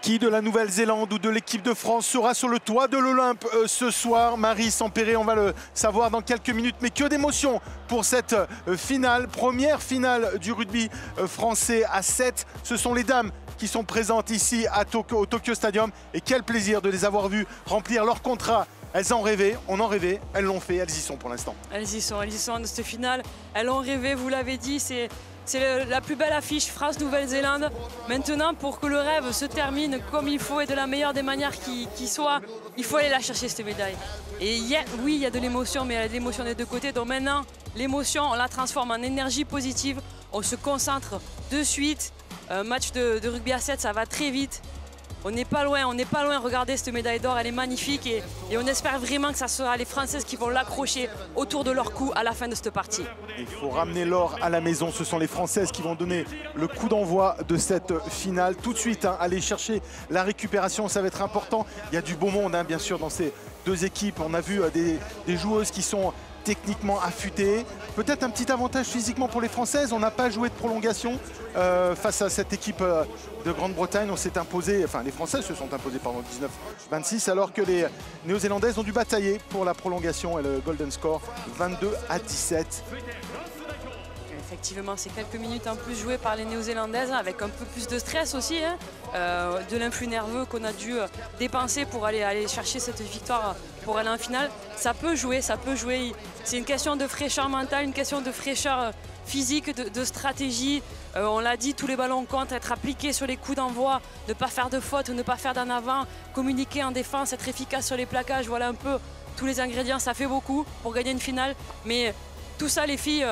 Qui de la Nouvelle-Zélande ou de l'équipe de France sera sur le toit de l'Olympe ce soir? Marie Sampéré, on va le savoir dans quelques minutes. Mais que d'émotion pour cette finale, première finale du rugby français à 7. Ce sont les dames qui sont présentes ici au Tokyo Stadium. Et quel plaisir de les avoir vues remplir leur contrat. Elles en rêvaient, on en rêvait, elles l'ont fait, elles y sont pour l'instant. Elles y sont de cette finale. Elles ont rêvé, vous l'avez dit, c'est la plus belle affiche France-Nouvelle-Zélande. Maintenant, pour que le rêve se termine comme il faut et de la meilleure des manières qui soit, il faut aller la chercher, cette médaille. Et oui, il y a de l'émotion, mais il y a de l'émotion des deux côtés. Donc maintenant, l'émotion, on la transforme en énergie positive. On se concentre de suite. Un match de rugby à 7, ça va très vite. On n'est pas loin, Regardez cette médaille d'or, elle est magnifique et on espère vraiment que ça sera les Françaises qui vont l'accrocher autour de leur cou à la fin de cette partie. Il faut ramener l'or à la maison. Ce sont les Françaises qui vont donner le coup d'envoi de cette finale. Tout de suite, aller chercher la récupération, ça va être important. Il y a du beau monde, bien sûr, dans ces deux équipes. On a vu des joueuses qui sont techniquement affûtées. Peut-être un petit avantage physiquement pour les Françaises. On n'a pas joué de prolongation face à cette équipe de Grande-Bretagne. On s'est imposé, enfin les Françaises se sont imposées pendant 19-26, alors que les Néo-Zélandaises ont dû batailler pour la prolongation et le golden score 22-17. Effectivement, c'est quelques minutes en plus jouées par les Néo-Zélandaises avec un peu plus de stress aussi, de l'influx nerveux qu'on a dû dépenser pour aller chercher cette victoire pour aller en finale. Ça peut jouer, ça peut jouer. C'est une question de fraîcheur mentale, une question de fraîcheur physique, de stratégie. On l'a dit, tous les ballons comptent, être appliqués sur les coups d'envoi, ne pas faire de faute, ne pas faire d'en avant, communiquer en défense, être efficace sur les plaquages. Voilà un peu tous les ingrédients, ça fait beaucoup pour gagner une finale. Mais tout ça, les filles,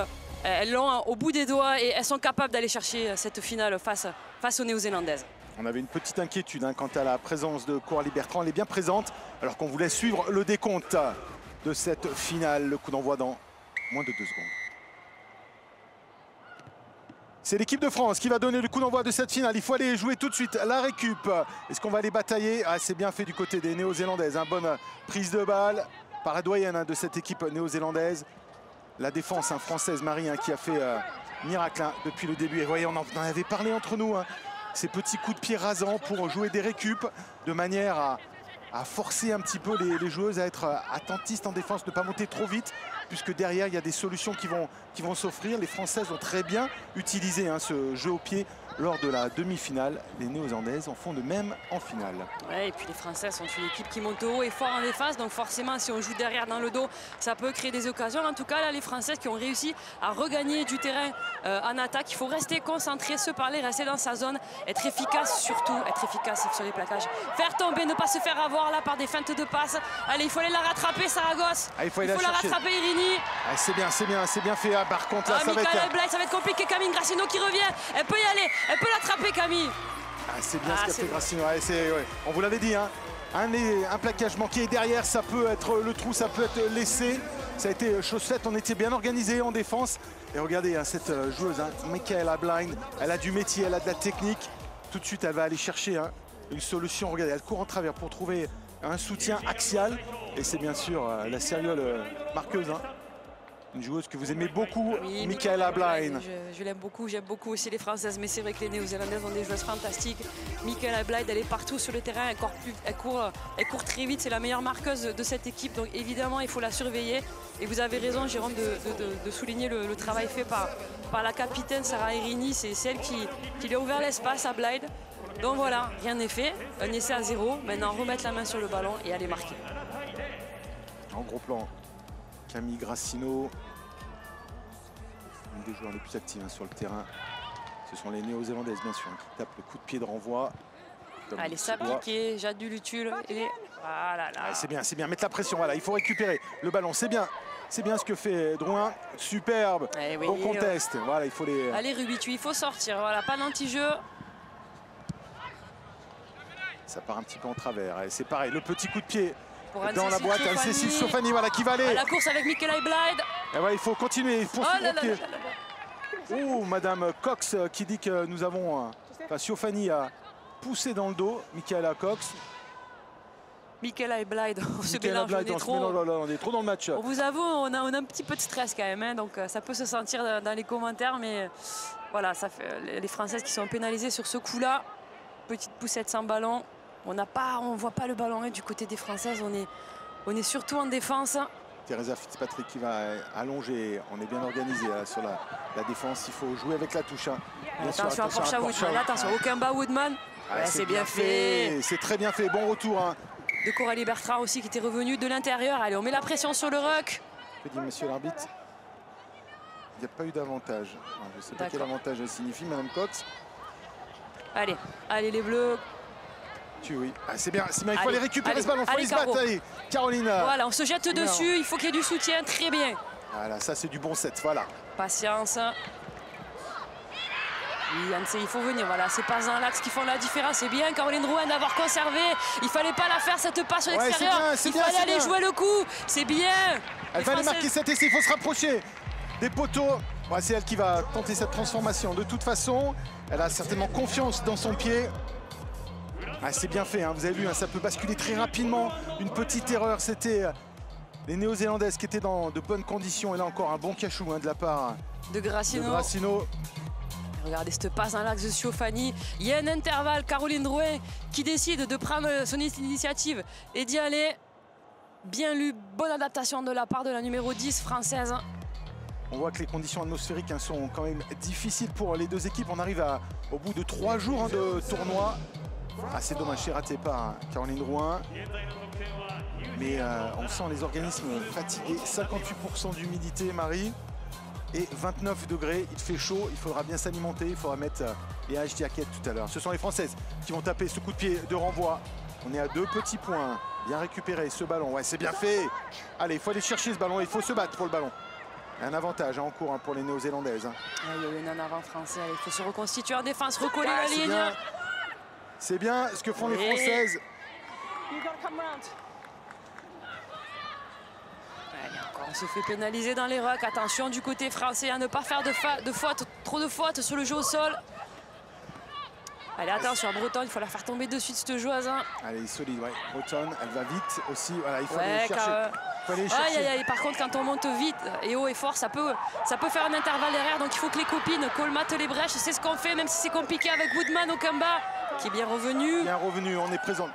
elles l'ont au bout des doigts et elles sont capables d'aller chercher cette finale face aux Néo-Zélandaises. On avait une petite inquiétude quant à la présence de Coralie Bertrand. Elle est bien présente alors qu'on voulait suivre le décompte de cette finale. Le coup d'envoi dans moins de 2 secondes. C'est l'équipe de France qui va donner le coup d'envoi de cette finale. Il faut aller jouer tout de suite la récup. Est-ce qu'on va aller batailler? C'est bien fait du côté des Néo-Zélandaises. Bonne prise de balle par la doyenne de cette équipe néo-zélandaise. La défense française, Marie, qui a fait miracle depuis le début. Et voyez, on en avait parlé entre nous. Ces petits coups de pied rasants pour jouer des récup de manière à forcer un petit peu les joueuses à être attentistes en défense, ne pas monter trop vite, puisque derrière, il y a des solutions qui vont s'offrir. Les Françaises ont très bien utilisé ce jeu au pied lors de la demi-finale. Les Néo-Zélandaises en font de même en finale. Ouais, et puis les Françaises sont une équipe qui monte haut et fort en défense, donc forcément, si on joue derrière dans le dos, ça peut créer des occasions. En tout cas, là, les Françaises qui ont réussi à regagner du terrain en attaque, il faut rester concentré, se parler, rester dans sa zone, être efficace surtout, être efficace sur les plaquages. Faire tomber, ne pas se faire avoir là par des feintes de passe. Allez, il faut aller la rattraper, Saragosse. Il faut la rattraper, Irini. C'est bien fait. Par contre, là, ça va être compliqué. Camille Grassino qui revient. Elle peut y aller. Elle peut l'attraper, Camille. C'est bien ce qu'a fait Grassino. On vous l'avait dit, un plaquage manqué. Et derrière, ça peut être le trou, ça peut être laissé. Ça a été chose faite. On était bien organisé en défense. Et regardez cette joueuse, Michaela Blind. Elle a du métier, elle a de la technique. Tout de suite, elle va aller chercher une solution. Regardez, elle court en travers pour trouver un soutien axial. Et c'est bien sûr la sériole marqueuse. Une joueuse que vous aimez beaucoup, oui, Michaela Blind. Je l'aime beaucoup, j'aime beaucoup aussi les Françaises, mais c'est vrai que les Néo-Zélandaises ont des joueuses fantastiques. Michaela Blind, elle est partout sur le terrain, elle court très vite, c'est la meilleure marqueuse de cette équipe, donc évidemment il faut la surveiller. Et vous avez raison, Jérôme, de souligner le travail fait par la capitaine Sarah Irini, c'est celle qui lui a ouvert l'espace à Blind. Donc voilà, rien n'est fait, un essai à 0, maintenant remettre la main sur le ballon et aller marquer. En gros plan. Camille Grassino, une des joueurs les plus actifs sur le terrain. Ce sont les Néo-Zélandaises, bien sûr, qui tapent le coup de pied de renvoi. Allez, s'appliquer, Jade Lutul. Et voilà. C'est bien, mettre la pression. Voilà, il faut récupérer le ballon. C'est bien ce que fait Drouin. Superbe, oui, bon contest. Voilà, il faut les... Allez, Rubitu, il faut sortir. Voilà, pas d'anti-jeu. Ça part un petit peu en travers. C'est pareil, le petit coup de pied. Dans la boîte, Anne-Cécile Siofani, qui va aller. La course avec Michaela Blind. Il faut continuer. Madame Cox qui dit que nous avons... Siofani a poussé dans le dos Michaela Cox. Michaela Blind, on se mélange, on est trop dans le match. On vous avoue, on a un petit peu de stress quand même, donc ça peut se sentir dans les commentaires, mais voilà, ça fait les Françaises qui sont pénalisées sur ce coup-là. petite poussette sans ballon. On voit pas le ballon du côté des Françaises. On est surtout en défense. Teresa Fitzpatrick qui va allonger. On est bien organisé sur la défense. Il faut jouer avec la touche. Attention à Portia Woodman. Attention, aucun bas Woodman. C'est bien fait. C'est très bien fait. Bon retour. De Coralie Bertrand aussi qui était revenue de l'intérieur. Allez, on met la pression sur le ruck. Que dit monsieur l'arbitre? Il n'y a pas eu d'avantage. Je ne sais pas quel avantage elle signifie, Madame Cox. Allez, les Bleus. Oui. C'est bien, il faut aller récupérer ce ballon, il faut aller se battre. Allez, Caroline. Voilà, on se jette dessus, il faut qu'il y ait du soutien, très bien. Voilà, ça c'est du bon set, voilà. Patience. Oui, il faut venir, voilà, c'est pas dans l'axe qui font la différence. C'est bien Caroline Drouin d'avoir conservé. Il fallait pas la faire cette passe sur l'extérieur. Il fallait aller jouer le coup. C'est bien. Elle va aller marquer cet essai, il faut se rapprocher des poteaux. C'est elle qui va tenter cette transformation. De toute façon, elle a certainement confiance dans son pied. C'est bien fait, vous avez vu, ça peut basculer très rapidement. Une petite erreur, c'était les Néo-Zélandaises qui étaient dans de bonnes conditions. Et là encore, un bon cachou de la part de Gracino. Regardez cette passe dans l'axe de Siofani. Il y a un intervalle, Caroline Drouin qui décide de prendre son initiative et d'y aller. Bien lu, bonne adaptation de la part de la numéro 10 française. On voit que les conditions atmosphériques sont quand même difficiles pour les deux équipes. On arrive au bout de 3 jours de tournoi. C'est dommage, c'est raté par Caroline Drouin. Mais on sent les organismes fatigués. 58% d'humidité, Marie. Et 29 degrés, il fait chaud, il faudra bien s'alimenter. Il faudra mettre les ice jackets tout à l'heure. Ce sont les Françaises qui vont taper ce coup de pied de renvoi. On est à 2 petits points. Bien récupéré ce ballon. C'est bien fait. Allez, il faut aller chercher ce ballon. Il faut se battre pour le ballon. Un avantage en cours pour les Néo-Zélandaises. Il y a eu un en avant français. Il faut se reconstituer en défense, recoller la ligne. C'est bien ce que font les Françaises. Allez, encore, on se fait pénaliser dans les rucks. Attention du côté français à ne pas faire de fautes, trop de fautes sur le jeu au sol. Allez, attention, Breton, il faut la faire tomber dessus de cette joueuse. Elle est solide, Breton, elle va vite aussi. Voilà, il faut aller chercher. Par contre, quand on monte vite et haut et fort, ça peut faire un intervalle derrière. Donc il faut que les copines colmatent les brèches. C'est ce qu'on fait, même si c'est compliqué avec Woodman au combat, qui est bien revenu. Bien revenu, on est présent.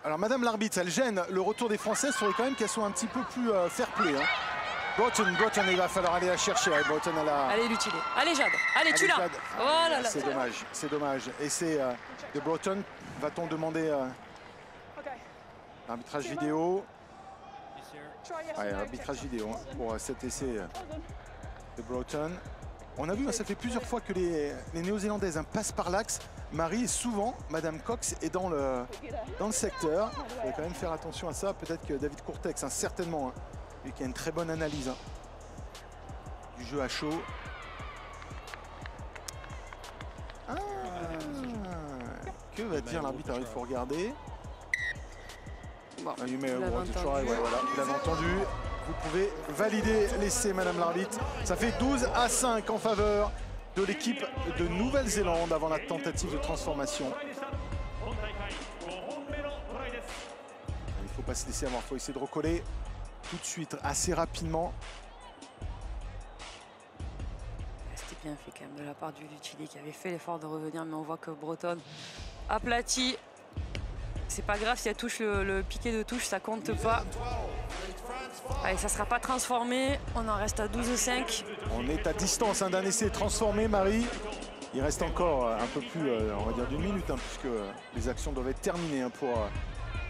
Alors, Madame l'arbitre, elle gêne le retour des Françaises. Il faudrait quand même qu'elles soient un petit peu plus fair play. Breton, il va falloir aller la chercher. Breton, allez l'utiliser. Allez Jade, allez tu l'as. Oh c'est dommage. Et c'est de Breton. Va-t-on demander l'arbitrage vidéo? Arbitrage vidéo pour cet essai de Breton. On a vu, ça fait plusieurs fois que les Néo-Zélandaises passent par l'axe. Marie, souvent, Madame Cox est dans le secteur. Il faudrait quand même faire attention à ça. Peut-être que David Courtex, certainement, lui qui a une très bonne analyse du jeu à chaud. Que va dire l'arbitre? Il faut regarder. Bon, vous l'avez entendu. Vous pouvez valider l'essai, Madame l'arbitre. Ça fait 12-5 en faveur de l'équipe de Nouvelle-Zélande avant la tentative de transformation. Il ne faut pas se laisser avoir, il faut essayer de recoller tout de suite, assez rapidement. C'était bien fait quand même de la part du Lutili qui avait fait l'effort de revenir, mais on voit que Breton aplati. C'est pas grave si elle touche le piqué de touche, ça compte pas. Allez, ça ne sera pas transformé. On en reste à 12-5. On est à distance d'un essai transformé, Marie. Il reste encore un peu plus, on va dire, d'1 minute, puisque les actions doivent être terminées pour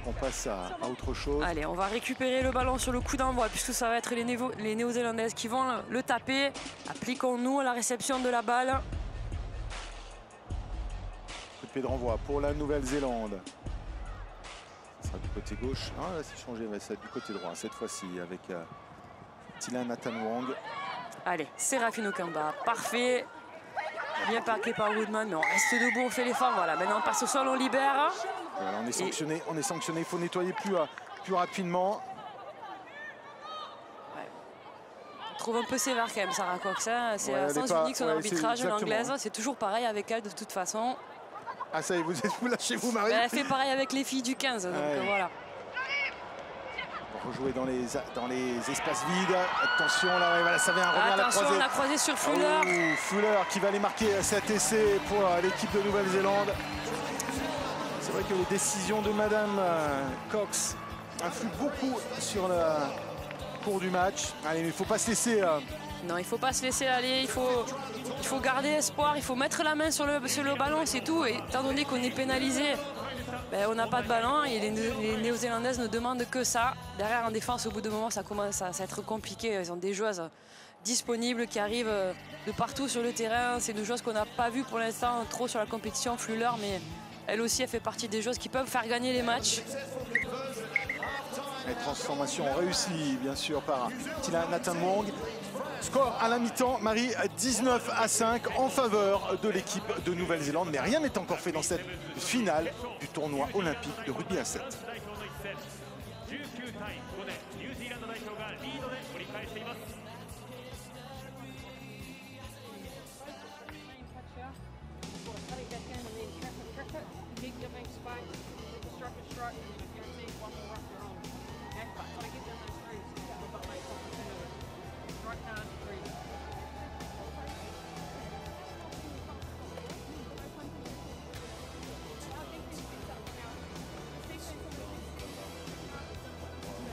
qu'on passe à autre chose. Allez, on va récupérer le ballon sur le coup d'envoi, puisque ça va être les Néo-Zélandaises qui vont le taper. Appliquons-nous à la réception de la balle. Coup de pied de renvoi pour la Nouvelle-Zélande. Ça sera du côté gauche. Là, c'est changé, mais c'est du côté droit cette fois-ci avec Tila Nathan Wong. Allez, Séraphine Okamba, parfait. Bien parqué par Woodman, mais on reste debout, on fait l'effort. Voilà, maintenant on passe au sol, on libère. Voilà, on est sanctionné, il faut nettoyer plus rapidement. Ouais. On trouve un peu sévère quand même, Sarah Cox. C'est à sens unique son arbitrage, l'anglaise. C'est toujours pareil avec elle de toute façon. Ça y est, vous lâchez vous, Marie. Elle fait pareil avec les filles du 15, donc voilà. On va rejouer dans les espaces vides. Attention, là, voilà, ça vient revenir à la croisée. Attention, la croisée sur Fuller. Fuller qui va aller marquer cet essai pour l'équipe de Nouvelle-Zélande. C'est vrai que les décisions de Madame Cox influent beaucoup sur le cours du match. Allez, mais il ne faut pas se laisser... Non, il ne faut pas se laisser aller, il faut garder espoir, il faut mettre la main sur le ballon, c'est tout. Et étant donné qu'on est pénalisé, ben, on n'a pas de ballon et les Néo-Zélandaises ne demandent que ça. Derrière, en défense, au bout de moment, ça commence à être compliqué. Ils ont des joueuses disponibles qui arrivent de partout sur le terrain. C'est une joueuse qu'on n'a pas vue pour l'instant trop sur la compétition, Fleuler, mais elle aussi, elle fait partie des joueuses qui peuvent faire gagner les matchs. Les transformations réussies, bien sûr, par Tina Nathan-Wong. Score à la mi-temps, Marie, 19-5 en faveur de l'équipe de Nouvelle-Zélande. Mais rien n'est encore fait dans cette finale du tournoi olympique de rugby à 7.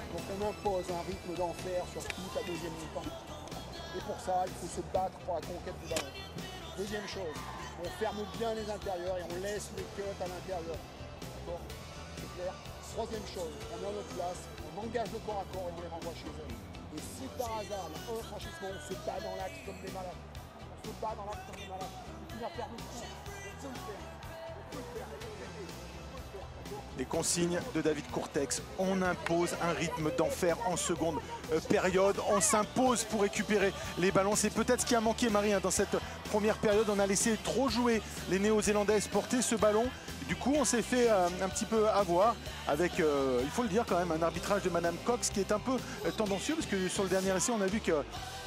Donc on impose un rythme d'enfer sur toute la deuxième mi-temps. Et pour ça, il faut se battre pour la conquête du ballon. Deuxième chose, on ferme bien les intérieurs et on laisse les cuts à l'intérieur. D'accord? C'est clair? Troisième chose, on est à notre place, on engage le corps à corps et on les renvoie chez eux. Et si par hasard, il y a un franchissement, on se bat dans l'axe comme des malades. On se bat dans l'axe comme des malades. On va faire le coup. On peut le faire. On peut le faire. Les consignes de David Courtex, on impose un rythme d'enfer en seconde période, on s'impose pour récupérer les ballons. C'est peut-être ce qui a manqué, Marie, dans cette première période. On a laissé trop jouer les Néo-Zélandaises porter ce ballon. Du coup, on s'est fait un petit peu avoir avec, il faut le dire quand même, un arbitrage de Madame Cox qui est un peu tendancieux, parce que sur le dernier essai, on a vu que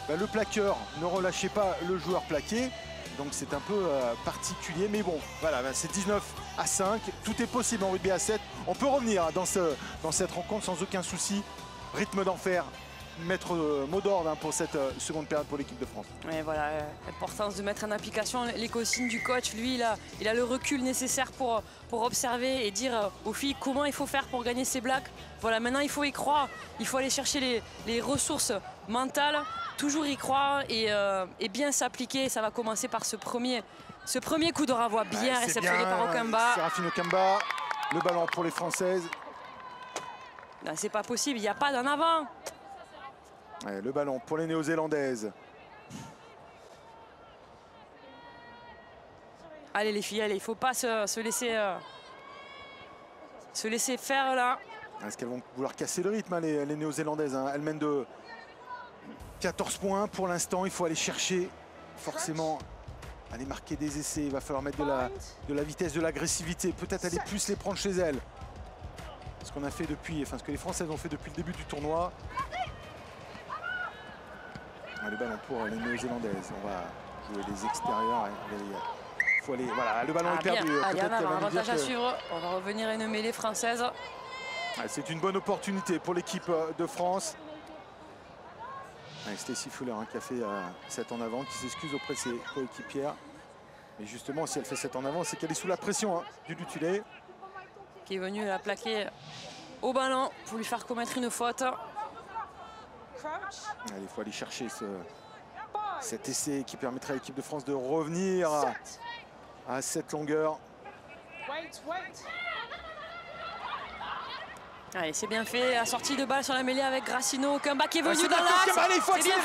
le plaqueur ne relâchait pas le joueur plaqué. Donc c'est un peu particulier, mais bon, voilà, c'est 19-5. Tout est possible en rugby à 7. On peut revenir dans cette rencontre sans aucun souci. Rythme d'enfer, mettre mot d'ordre pour cette seconde période pour l'équipe de France. Et voilà, l'importance de mettre en application les consignes du coach. Lui, il a le recul nécessaire pour observer et dire aux filles comment il faut faire pour gagner ces blacks. Voilà, maintenant il faut y croire. Il faut aller chercher les ressources mentales. Toujours y croire et bien s'appliquer. Ça va commencer par ce premier coup de renvoi bien réceptionné par Okamba. Séraphine Okamba, le ballon pour les Françaises. C'est pas possible, il n'y a pas d'en avant. Ouais, le ballon pour les Néo-Zélandaises. Allez les filles, allez, il ne faut pas se laisser faire là. Est-ce qu'elles vont vouloir casser le rythme, les Néo-Zélandaises, hein? Elles mènent de 14 points pour l'instant. Il faut aller chercher forcément, aller marquer des essais. Il va falloir mettre de la vitesse, de l'agressivité. Peut-être aller plus les prendre chez elles. Ce qu'on a fait depuis, enfin ce que les Françaises ont fait depuis le début du tournoi. Le ballon pour les Néo-Zélandaises. On va jouer les extérieurs. Il faut aller, voilà, le ballon est perdu. Allez, on a un avantage à suivre. On va revenir à une mêlée française. C'est une bonne opportunité pour l'équipe de France. Stacey Fuller qui a fait 7 en avant, qui s'excuse auprès de ses coéquipières. Mais justement, si elle fait 7 en avant, c'est qu'elle est sous la pression du Lutulé. Qui est venu la plaquer au ballon pour lui faire commettre une faute. Il faut aller chercher cet essai qui permettrait à l'équipe de France de revenir à cette longueur. Allez, c'est bien fait. La sortie de balle sur la mêlée avec Grassino. Okamba qui est venu dans l'axe. Allez, il faut accélérer.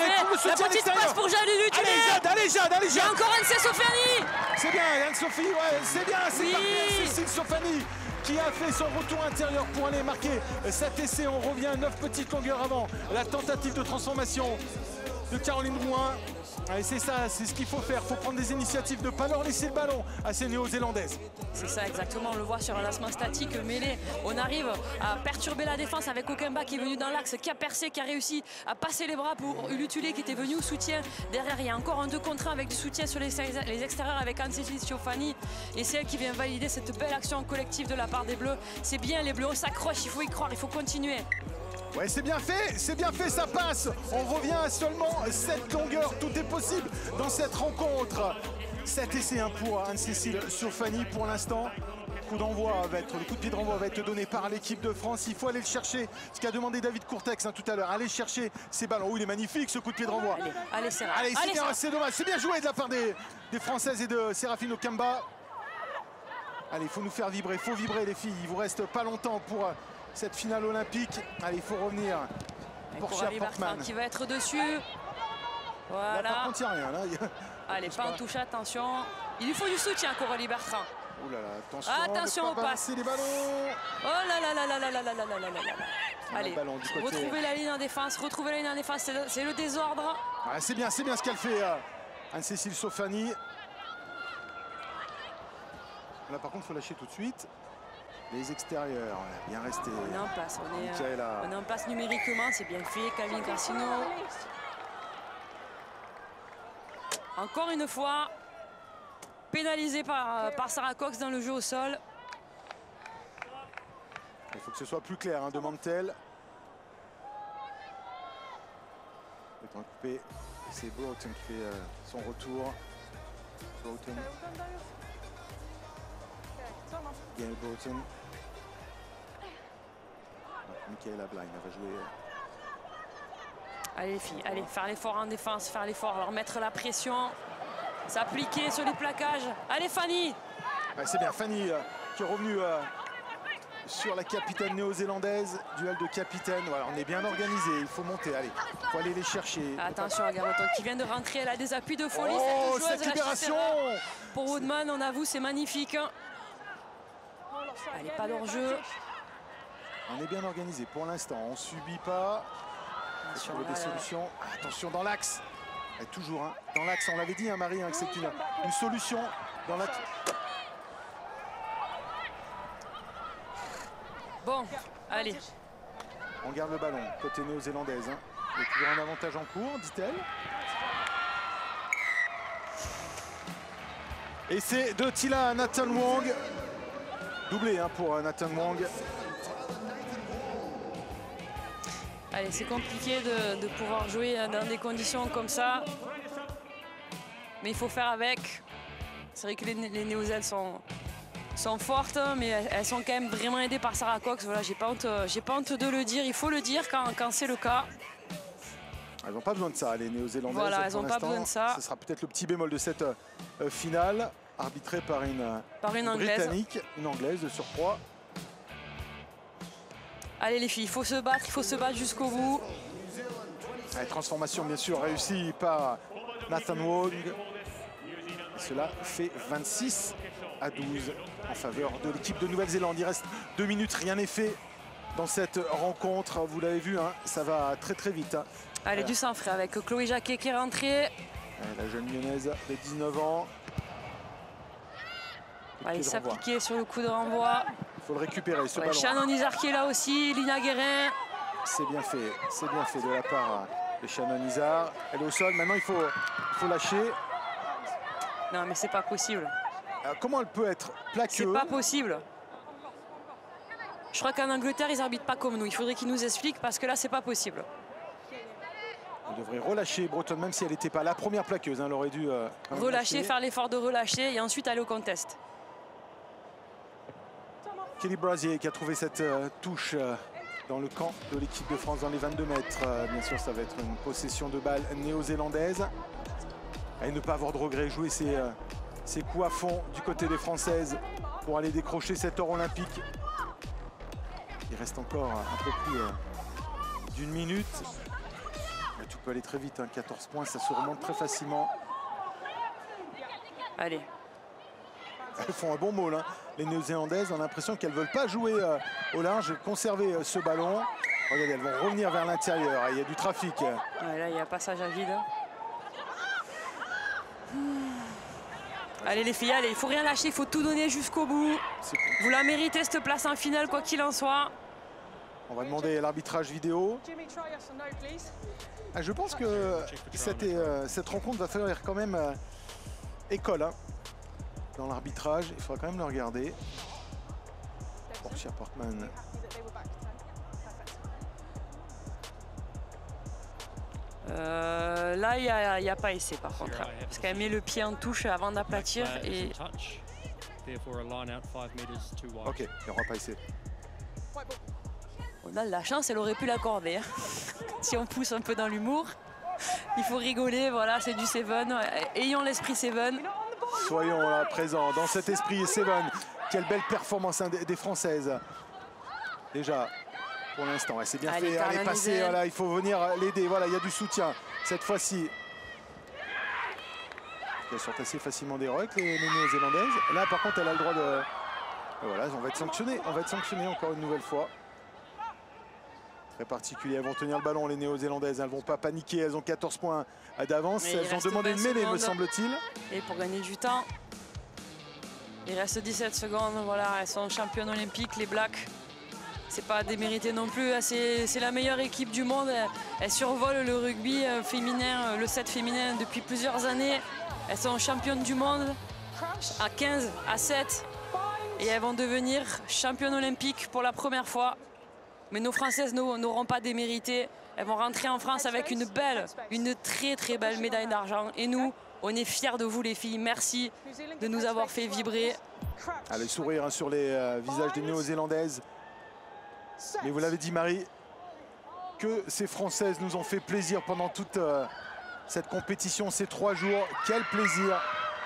La petite passe pour Jade Lutulé. Allez, Jade. Il y a encore Anne Sofiani. C'est bien, Anne-Sophie. Ouais, c'est bien. C'est parfait. Cécile Sofani qui a fait son retour intérieur pour aller marquer cet essai. On revient 9 petites longueurs avant la tentative de transformation de Caroline Drouin. Et c'est ça, c'est ce qu'il faut faire. Il faut prendre des initiatives, de ne pas leur laisser le ballon à ces Néo-Zélandaises. C'est ça exactement, on le voit sur un lancement statique mêlé. On arrive à perturber la défense avec Okamba qui est venu dans l'axe, qui a percé, qui a réussi à passer les bras pour Lutulé qui était venu au soutien. Derrière, il y a encore un 2 contre 1 avec du soutien sur les extérieurs avec Anne-Cécile Sciofani. Et c'est elle qui vient valider cette belle action collective de la part des Bleus. C'est bien, les Bleus, on s'accroche, il faut y croire, il faut continuer. Ouais, c'est bien fait, ça passe. On revient à seulement 7 longueurs, tout est possible dans cette rencontre. 7 essais pour Anne-Cécile Sciofani pour l'instant. coup d'envoi va être, le coup de pied de renvoi va être donné par l'équipe de France. Il faut aller le chercher, ce qu'a demandé David Courtex tout à l'heure. Aller chercher ces ballons. Oh, il est magnifique ce coup de pied de renvoi. Allez, c'est Allez, c'est dommage. C'est bien joué de la part des Françaises et de Sérafine Okamba. Allez, il faut nous faire vibrer. Il faut vibrer les filles. Il vous reste pas longtemps pour cette finale olympique. Allez, il faut revenir. Pour Coralie Bertrand qui va être dessus. Voilà. Là, par contre, il n'y a rien. Là. Allez, pas en touche, attention. Il lui faut du soutien, Coralie Bertrand. Oh là là, attention, pas au passe. Les ballons. Oh là là là là là là là là là là là là. Allez, retrouvez la ligne en défense, retrouvez la ligne en défense, c'est le désordre. Ah, c'est bien ce qu'elle fait, Anne-Cécile Sofani. Là, par contre, il faut lâcher tout de suite. Les extérieurs, on a bien resté. On est en passe, on est en passe numériquement, c'est bien fait. Calvin Cassino. Encore une fois, pénalisé par Sarah Cox dans le jeu au sol. Il faut que ce soit plus clair, demande-t-elle. Le temps coupé, c'est Broughton qui fait son retour. Broughton. Gail Broughton. Michaela Blind, elle va jouer. Allez les filles, allez, faire l'effort en défense, faire l'effort, leur mettre la pression, s'appliquer sur les plaquages. Allez Fanny. C'est bien, Fanny qui est revenue sur la capitaine néo-zélandaise. Duel de capitaine, voilà, on est bien organisé, il faut monter, allez, il faut aller les chercher. Attention à Garoton qui vient de rentrer, elle a des appuis de folie. Oh, cette libération pour Woodman, on avoue, c'est magnifique. Allez, pas d'hors-jeu. On est bien organisé pour l'instant, on ne subit pas. Sur des solutions. Attention dans l'axe. Toujours dans l'axe, on l'avait dit, Marie, que c'est une solution dans l'axe. Bon, allez. On garde le ballon, côté néo-zélandaise. Il y a toujours un avantage en cours, dit-elle. Et c'est de Tila Nathan Wong. Doublé pour Nathan Wong. Allez, c'est compliqué de pouvoir jouer dans des conditions comme ça. Mais il faut faire avec. C'est vrai que les Néo-Zélandaises sont fortes, mais elles sont quand même vraiment aidées par Sarah Cox. Voilà, j'ai pas honte de le dire. Il faut le dire quand c'est le cas. Elles n'ont pas besoin de ça, les Néo-Zélandaises. Voilà, elles n'ont pas besoin de ça. Ce sera peut-être le petit bémol de cette finale, arbitrée par une Anglaise. Britannique, une Anglaise de surcroît. Allez les filles, il faut se battre jusqu'au bout. La transformation bien sûr réussie par Nathan Wong. Et cela fait 26-12 en faveur de l'équipe de Nouvelle-Zélande. Il reste 2 minutes, rien n'est fait dans cette rencontre. Vous l'avez vu, ça va très très vite. Allez, du sang frais avec Chloé Jacquet qui est rentrée. La jeune lyonnaise de 19 ans. Allez, s'appliquer sur le coup de renvoi. Il faut le récupérer, ce ballon. Shannon Izar qui est là aussi, Lina Guérin. C'est bien fait de la part de Shannon Izar. Elle est au sol, maintenant il faut lâcher. Non mais c'est pas possible. Alors, comment elle peut être plaqueuse? C'est pas possible. Je crois qu'en Angleterre, ils arbitrent pas comme nous. Il faudrait qu'ils nous expliquent parce que là, c'est pas possible. Elle devrait relâcher Broughton, même si elle n'était pas la première plaqueuse. Elle aurait dû relâcher, faire l'effort de relâcher et ensuite aller au contest. Kelly Brazier qui a trouvé cette touche dans le camp de l'équipe de France dans les 22 mètres. Bien sûr, ça va être une possession de balle néo-zélandaise. Et ne pas avoir de regret, jouer ses coups à fond du côté des Françaises pour aller décrocher cet or olympique. Il reste encore un peu plus d'une minute. Mais tout peut aller très vite, 14 points, ça se remonte très facilement. Allez. Elles font un bon maul, les Néo-Zélandaises. On a l'impression qu'elles ne veulent pas jouer au large, conserver ce ballon. Regardez, elles vont revenir vers l'intérieur. Il y a du trafic. Ouais, là, il y a un passage à vide. Allez les filles, allez, il faut rien lâcher, il faut tout donner jusqu'au bout. Vous la méritez cette place en finale, quoi qu'il en soit. On va demander l'arbitrage vidéo. Je pense que cette rencontre va faire quand même école dans l'arbitrage. Il faudra quand même le regarder. Portia Portman. Là, il n'y a pas essai par contre. Parce qu'elle met le pied en touche avant d'aplatir. Et Ok, et on va pas essayer. On a de la chance, elle aurait pu l'accorder. Si on pousse un peu dans l'humour, il faut rigoler, voilà, c'est du Seven. Ayons l'esprit Seven. Soyons là présents dans cet esprit Seven. Quelle belle performance hein, des Françaises. Déjà, pour l'instant, c'est bien fait. Elle est passée, voilà, il faut venir l'aider. Voilà, il y a du soutien cette fois-ci. Elles sortent assez facilement des rocks, les Néo-Zélandaises. Là, par contre, elle a le droit de... Et voilà, on va être sanctionné. On va être sanctionné encore une nouvelle fois. Très particulier. Elles vont tenir le ballon, les Néo-Zélandaises. Elles ne vont pas paniquer. Elles ont 14 points d'avance. Elles ont demandé une mêlée, me semble-t-il. Et pour gagner du temps, il reste 17 secondes. Voilà, elles sont championnes olympiques, les Blacks. C'est pas démérité non plus. C'est la meilleure équipe du monde. Elles survolent le rugby féminin, le 7 féminin depuis plusieurs années. Elles sont championnes du monde à 15, à 7. Et elles vont devenir championnes olympiques pour la première fois. Mais nos Françaises n'auront pas démérité. Elles vont rentrer en France avec une très belle médaille d'argent. Et nous, on est fiers de vous les filles. Merci de nous avoir fait vibrer. Allez, sourire hein, sur les visages des Néo-Zélandaises. Mais vous l'avez dit Marie, que ces Françaises nous ont fait plaisir pendant toute cette compétition, ces 3 jours. Quel plaisir!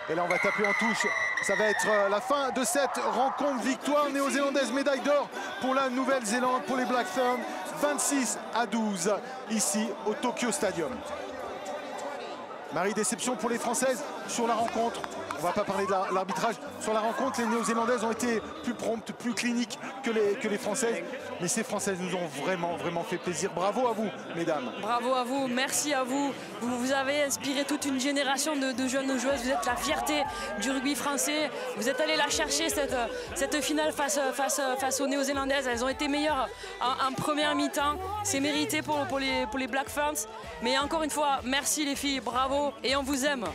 Et là on va taper en touche. Ça va être la fin de cette rencontre. Victoire néo-zélandaise, médaille d'or pour la Nouvelle-Zélande, pour les Black Ferns. 26-12 ici au Tokyo Stadium. Marie, déception pour les Françaises sur la rencontre. On ne va pas parler de l'arbitrage. Sur la rencontre, les Néo-Zélandaises ont été plus promptes, plus cliniques que les Françaises. Mais ces Françaises nous ont vraiment fait plaisir. Bravo à vous, mesdames. Bravo à vous, merci à vous. Vous avez inspiré toute une génération de jeunes joueuses. Vous êtes la fierté du rugby français. Vous êtes allés la chercher, cette finale face aux Néo-Zélandaises. Elles ont été meilleures en première mi-temps. C'est mérité pour les Black Ferns. Mais encore une fois, merci les filles, bravo et on vous aime.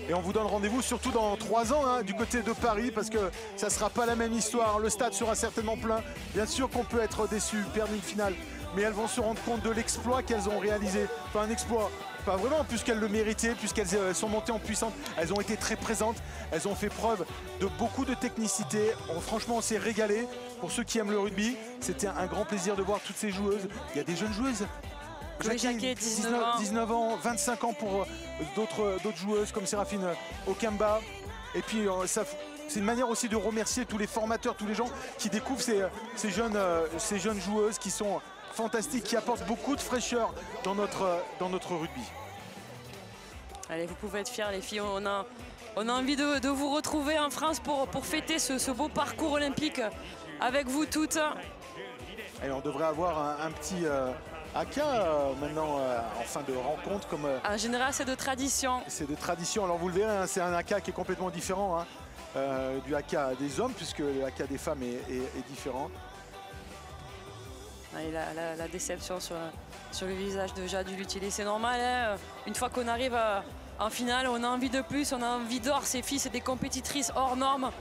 Et on vous donne rendez-vous surtout dans 3 ans hein, du côté de Paris parce que ça ne sera pas la même histoire. Le stade sera certainement plein. Bien sûr qu'on peut être déçu, perdre une finale, mais elles vont se rendre compte de l'exploit qu'elles ont réalisé. Enfin un exploit, pas vraiment, puisqu'elles le méritaient, puisqu'elles sont montées en puissance. Elles ont été très présentes, elles ont fait preuve de beaucoup de technicité. Franchement, on s'est régalé. Pour ceux qui aiment le rugby, c'était un grand plaisir de voir toutes ces joueuses. Il y a des jeunes joueuses. Jacquet, 19 ans, 25 ans pour d'autres joueuses comme Séraphine Okamba. Et puis c'est une manière aussi de remercier tous les formateurs, tous les gens qui découvrent ces jeunes joueuses qui sont fantastiques, qui apportent beaucoup de fraîcheur dans notre rugby. Allez, vous pouvez être fiers les filles, on a envie de vous retrouver en France pour fêter ce beau parcours olympique avec vous toutes. Et on devrait avoir un petit... AK maintenant en fin de rencontre comme... En général c'est de tradition. C'est de tradition, alors vous le verrez, hein, c'est un AK qui est complètement différent hein, du AK des hommes puisque le AK des femmes est différent. Et la déception sur le visage de Jade Lutilis, c'est normal, hein, une fois qu'on arrive en finale, on a envie de plus, on a envie d'or, ces filles c'est des compétitrices hors normes.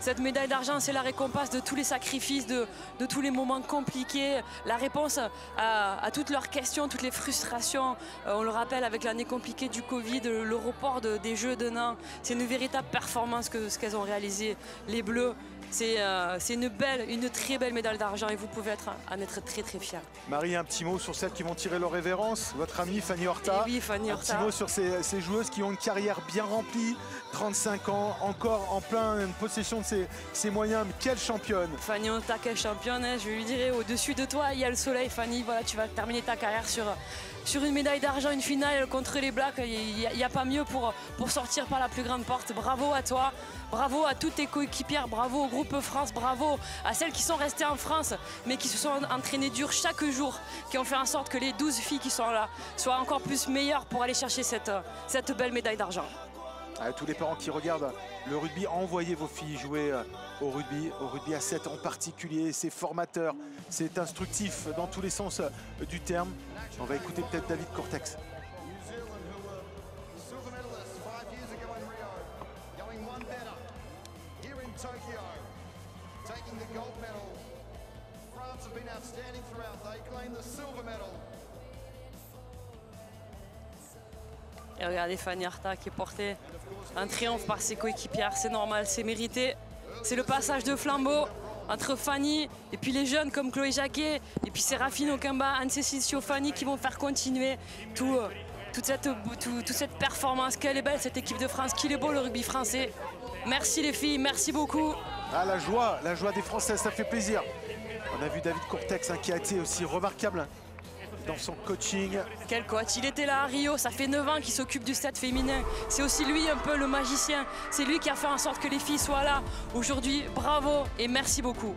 Cette médaille d'argent, c'est la récompense de tous les sacrifices, de tous les moments compliqués, la réponse à toutes leurs questions, toutes les frustrations. On le rappelle avec l'année compliquée du Covid, le report des Jeux de Nantes. C'est une véritable performance ce qu'elles ont réalisé, les Bleus. C'est une très belle médaille d'argent et vous pouvez en être très fiers. Marie, un petit mot sur celles qui vont tirer leur révérence, votre amie Fanny Horta. Oui, Fanny Horta. Un petit mot sur ces joueuses qui ont une carrière bien remplie, 35 ans, encore en pleine possession de ses moyens. Mais quelle championne! Fanny Horta, quelle championne, hein. Je lui dirais, au-dessus de toi, il y a le soleil. Fanny, voilà, tu vas terminer ta carrière sur une médaille d'argent, une finale contre les Blacks. Il n'y a pas mieux pour sortir par la plus grande porte. Bravo à toi, bravo à toutes tes coéquipières, bravo au groupe France, bravo à celles qui sont restées en France mais qui se sont entraînées dur chaque jour, qui ont fait en sorte que les 12 filles qui sont là soient encore plus meilleures pour aller chercher cette belle médaille d'argent. À tous les parents qui regardent le rugby, envoyez vos filles jouer au rugby à 7 en particulier. C'est formateur, c'est instructif dans tous les sens du terme. On va écouter peut-être David Cortex. Et regardez Fanny Horta qui est portée un triomphe par ses coéquipières, c'est normal, c'est mérité. c'est le passage de flambeau entre Fanny et puis les jeunes comme Chloé Jacquet et puis Séraphine Okamba, Anne-Cécile Siofani qui vont faire continuer toute cette performance. Qu'elle est belle cette équipe de France, qu'il est beau le rugby français. Merci les filles, merci beaucoup. Ah, la joie des Françaises, ça fait plaisir. On a vu David Courtex qui a été aussi remarquable dans son coaching. Quel coach, il était là à Rio, ça fait 9 ans qu'il s'occupe du stade féminin. C'est aussi lui un peu le magicien, c'est lui qui a fait en sorte que les filles soient là. Aujourd'hui, bravo et merci beaucoup.